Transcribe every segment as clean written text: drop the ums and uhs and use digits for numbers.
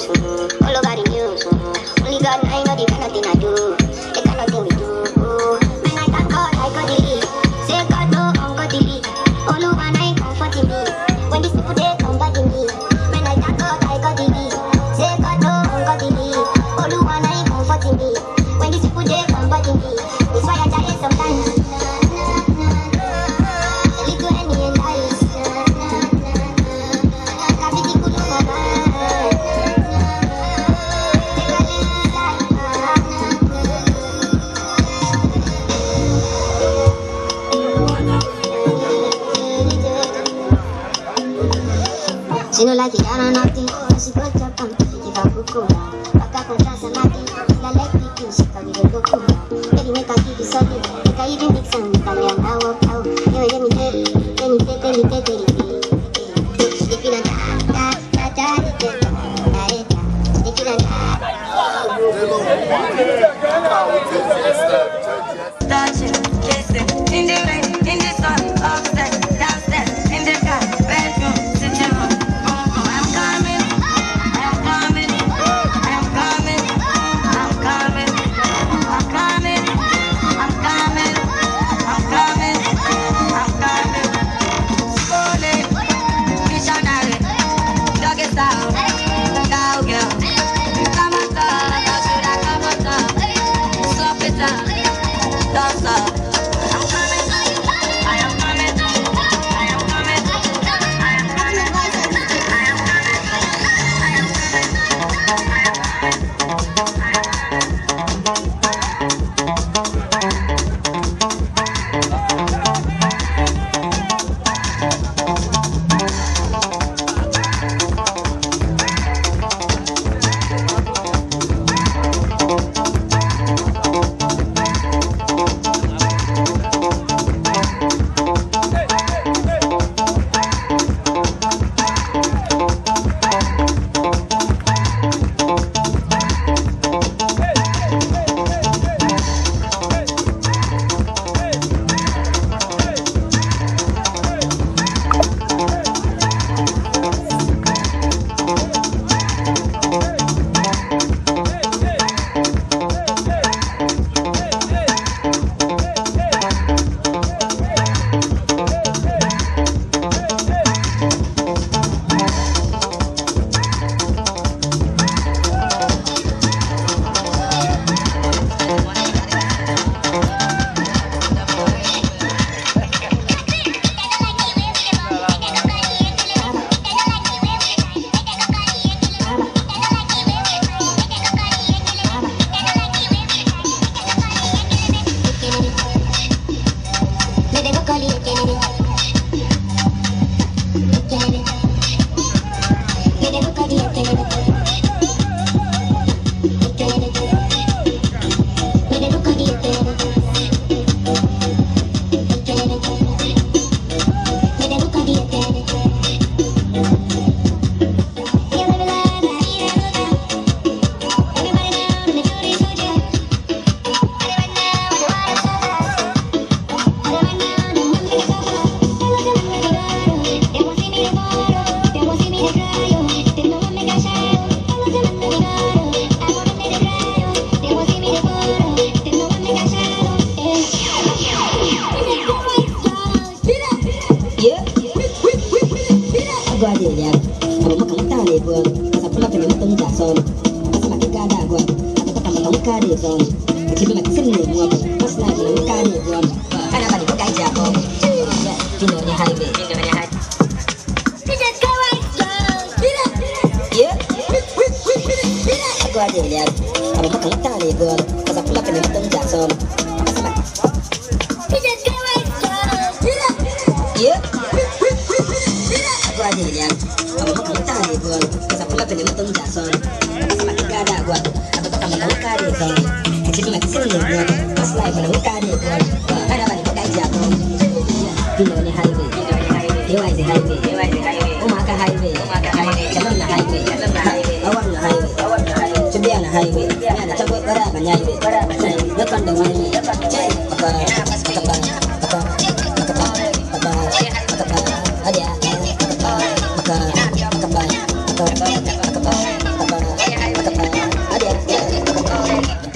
news, all over the news. Only God I know the kind of thing I do, the kind of thing we do. Man, I thank God I got the lead. Say God no, I'm got the lead. All over night comforting me. When these people they come back in me. Man, I thank God I got the lead. Say God no, I'm got the lead. All over night comforting me. When these people they come back in me. That's why I die sometimes. She no like it, I don't know nothing. She go to come, give her cuckoo. Back up on trans and nothing. The leg picking, she can give it go cool. Maybe make her keep it solid. Make her even mix some Italian. I walk out. Let me take it. They feel like touching, kissing, in the rain, in the sun, upstairs, downstairs, in the car, bedroom, sitting room. I'm coming, I'm coming, I'm coming, I'm coming, I'm coming, I'm coming, I'm coming, I'm coming. Slowly, missionary, doggy style, cowgirl. Come on, how should I come on top? Slop it up. Dance up. I'm coming. I am coming. I am coming. I am coming. I am coming. I am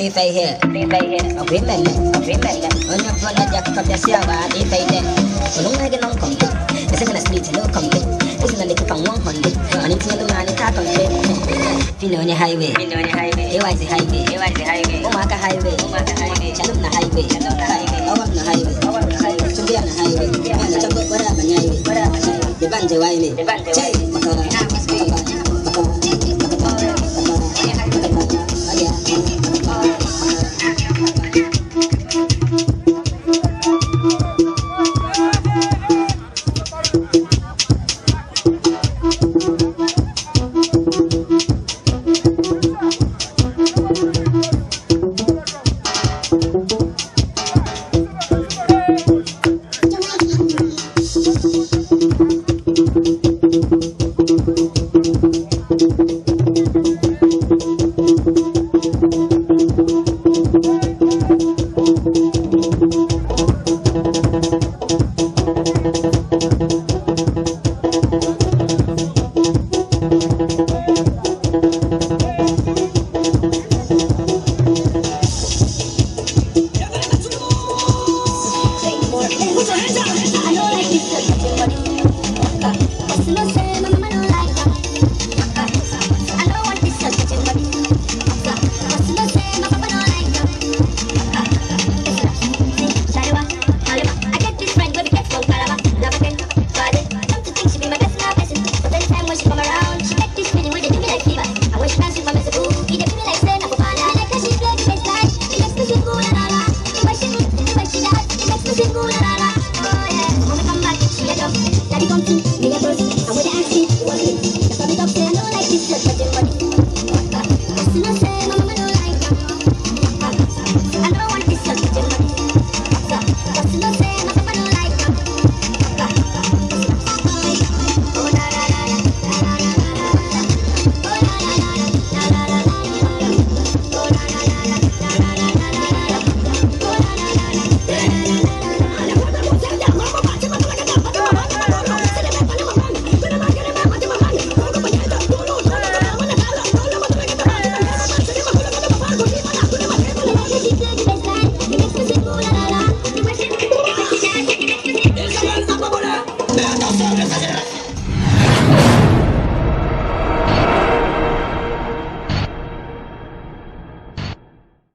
ตีไฟเฮเอาพิมพ์แบบนี้วันนี้พอเราอยากกับยาเสียว่าตีไฟเด้คนนู้นให้กันน้องคอมพิวไม่ใช่กันสตรีทโลคอมพิวไม่ใช่กันเด็กฝั่งว่างหอนดิอันนี้เที่ยวมาในท่าคอมพิวพี่น้องในไฮเวย์เอวายสิไฮเวย์โอมากับไฮเวย์ฉันลุกในไฮเวย์เอาวันในไฮเวย์ชุดเดียวในไฮเวย์มันจะเบิกว่าได้บันไงเดี๋ยวบ้านจะไว้นี่ใช่มาก่อน